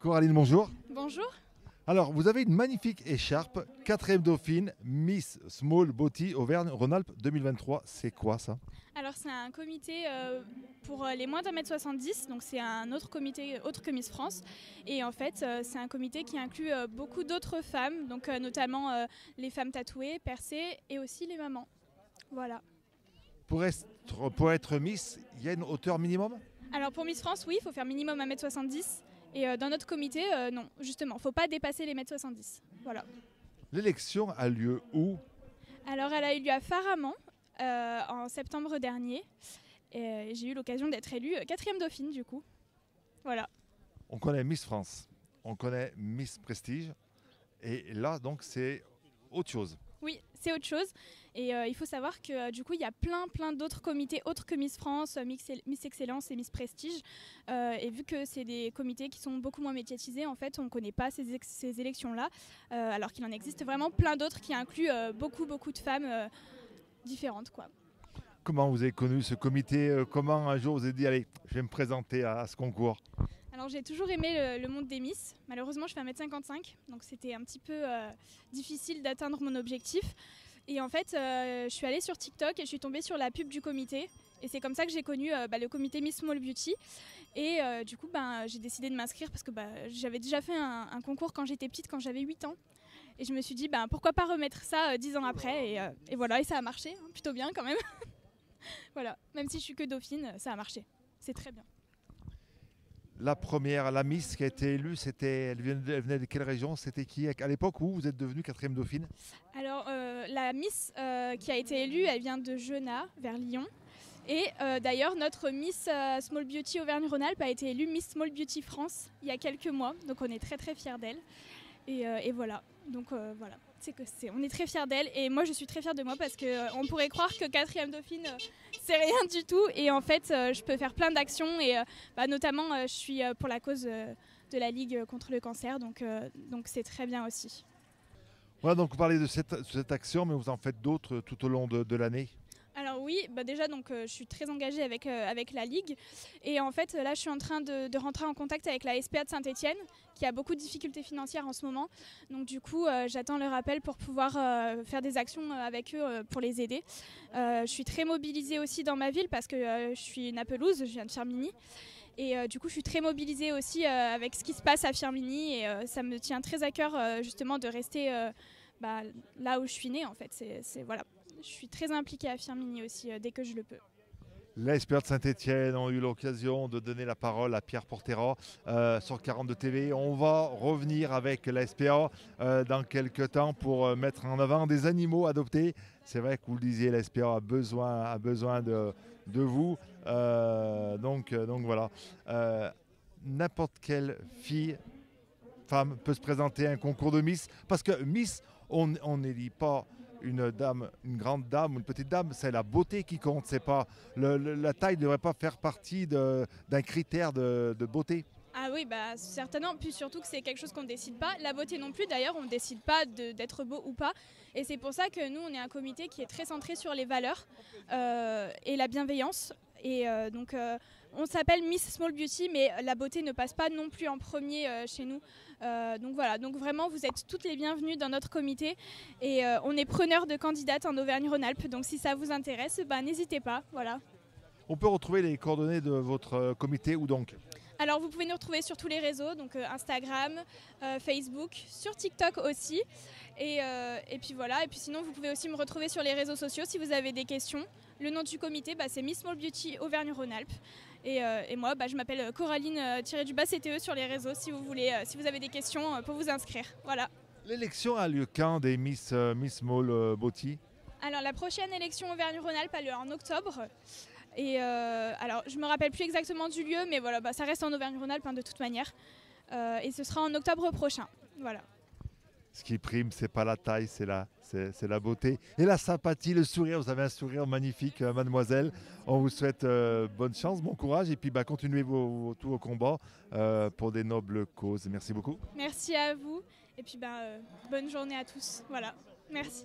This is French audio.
Coraline, bonjour. Bonjour. Alors, vous avez une magnifique écharpe, 4e Dauphine, Miss Small Beauty Auvergne-Rhône-Alpes 2023. C'est quoi ça? Alors c'est un comité pour les moins d'1m70, donc c'est un autre comité autre que Miss France. Et en fait c'est un comité qui inclut beaucoup d'autres femmes, donc notamment les femmes tatouées, percées et aussi les mamans. Voilà. Pour être Miss, il y a une hauteur minimum? Alors pour Miss France, oui, il faut faire minimum 1m70. Et dans notre comité, non, justement, il ne faut pas dépasser les 1m70. Voilà. L'élection a lieu où? Alors elle a eu lieu à Faraman en septembre dernier. Et j'ai eu l'occasion d'être élue 4e Dauphine du coup. Voilà. On connaît Miss France, on connaît Miss Prestige, et là donc c'est autre chose. Oui, c'est autre chose. Et il faut savoir que du coup, il y a plein d'autres comités autres que Miss France, Miss Excellence et Miss Prestige. Et vu que c'est des comités qui sont beaucoup moins médiatisés, en fait, on ne connaît pas ces élections-là, alors qu'il en existe vraiment plein d'autres qui incluent beaucoup de femmes différentes, quoi. Comment vous avez connu ce comité? Comment un jour vous avez dit, allez, je vais me présenter à ce concours? Alors j'ai toujours aimé le monde des Miss. Malheureusement je fais 1m55, donc c'était un petit peu difficile d'atteindre mon objectif. Et en fait je suis allée sur TikTok et je suis tombée sur la pub du comité. Et c'est comme ça que j'ai connu le comité Miss Small Beauty. Et du coup j'ai décidé de m'inscrire parce que j'avais déjà fait un concours quand j'étais petite, quand j'avais 8 ans. Et je me suis dit pourquoi pas remettre ça 10 ans après. Et voilà, et ça a marché, hein, plutôt bien quand même. Voilà, même si je suis que dauphine, ça a marché. C'est très bien. La première, la Miss qui a été élue, elle venait de quelle région? C'était qui à l'époque où vous êtes devenue 4e Dauphine? Alors la Miss qui a été élue, elle vient de Genappe, vers Lyon. Et d'ailleurs, notre Miss Small Beauty Auvergne-Rhône-Alpes a été élue Miss Small Beauty France il y a quelques mois. Donc on est très fiers d'elle. Et voilà. Donc voilà. On est très fiers d'elle. Et moi, je suis très fière de moi parce qu'on pourrait croire que 4e Dauphine, c'est rien du tout. Et en fait, je peux faire plein d'actions. Et notamment, je suis pour la cause de la Ligue contre le cancer. Donc c'est très bien aussi. Voilà, donc vous parlez de cette action, mais vous en faites d'autres tout au long de l'année? Alors oui, déjà je suis très engagée avec la Ligue. Et en fait là je suis en train de rentrer en contact avec la SPA de Saint-Etienne qui a beaucoup de difficultés financières en ce moment. Donc du coup j'attends leur appel pour pouvoir faire des actions avec eux pour les aider. Je suis très mobilisée aussi dans ma ville parce que je suis une Napelouse, je viens de Firminy. Et du coup je suis très mobilisée aussi avec ce qui se passe à Firminy. Et ça me tient très à cœur justement de rester là où je suis née en fait. Voilà. Je suis très impliquée à Firminy aussi, dès que je le peux. Les SPA de Saint-Etienne ont eu l'occasion de donner la parole à Pierre Portera sur 42 TV. On va revenir avec la SPA dans quelques temps pour mettre en avant des animaux adoptés. C'est vrai que vous le disiez, la SPA a besoin de vous. Donc voilà. N'importe quelle femme peut se présenter à un concours de Miss. Parce que Miss, on n'élit pas une grande dame ou une petite dame, c'est la beauté qui compte. C'est pas la taille ne devrait pas faire partie d'un critère de beauté. Ah oui, certainement. Puis surtout que c'est quelque chose qu'on ne décide pas. La beauté non plus, d'ailleurs, on ne décide pas d'être beau ou pas. Et c'est pour ça que nous, on est un comité qui est très centré sur les valeurs et la bienveillance. Et on s'appelle Miss Small Beauty, mais la beauté ne passe pas non plus en premier chez nous. Donc voilà, donc vraiment vous êtes toutes les bienvenues dans notre comité. Et on est preneurs de candidates en Auvergne-Rhône-Alpes. Donc si ça vous intéresse, n'hésitez pas. Voilà. On peut retrouver les coordonnées de votre comité où donc? Alors vous pouvez nous retrouver sur tous les réseaux, donc Instagram, Facebook, sur TikTok aussi. Et puis voilà, et puis sinon vous pouvez aussi me retrouver sur les réseaux sociaux si vous avez des questions. Le nom du comité, c'est Miss Small Beauty Auvergne-Rhône-Alpes. Et moi, je m'appelle Coraline-CTE sur les réseaux si vous voulez, si vous avez des questions pour vous inscrire. Voilà. L'élection a lieu quand des Miss Small Beauty? Alors la prochaine élection Auvergne-Rhône-Alpes a lieu en octobre. Et alors je me rappelle plus exactement du lieu, mais voilà, ça reste en Auvergne-Rhône-Alpes de toute manière. Et ce sera en octobre prochain. Voilà. Ce qui prime, c'est pas la taille, c'est la beauté. Et la sympathie, le sourire. Vous avez un sourire magnifique, mademoiselle. On vous souhaite bonne chance, bon courage. Et puis continuez tous vos combats pour des nobles causes. Merci beaucoup. Merci à vous. Et puis bonne journée à tous. Voilà. Merci.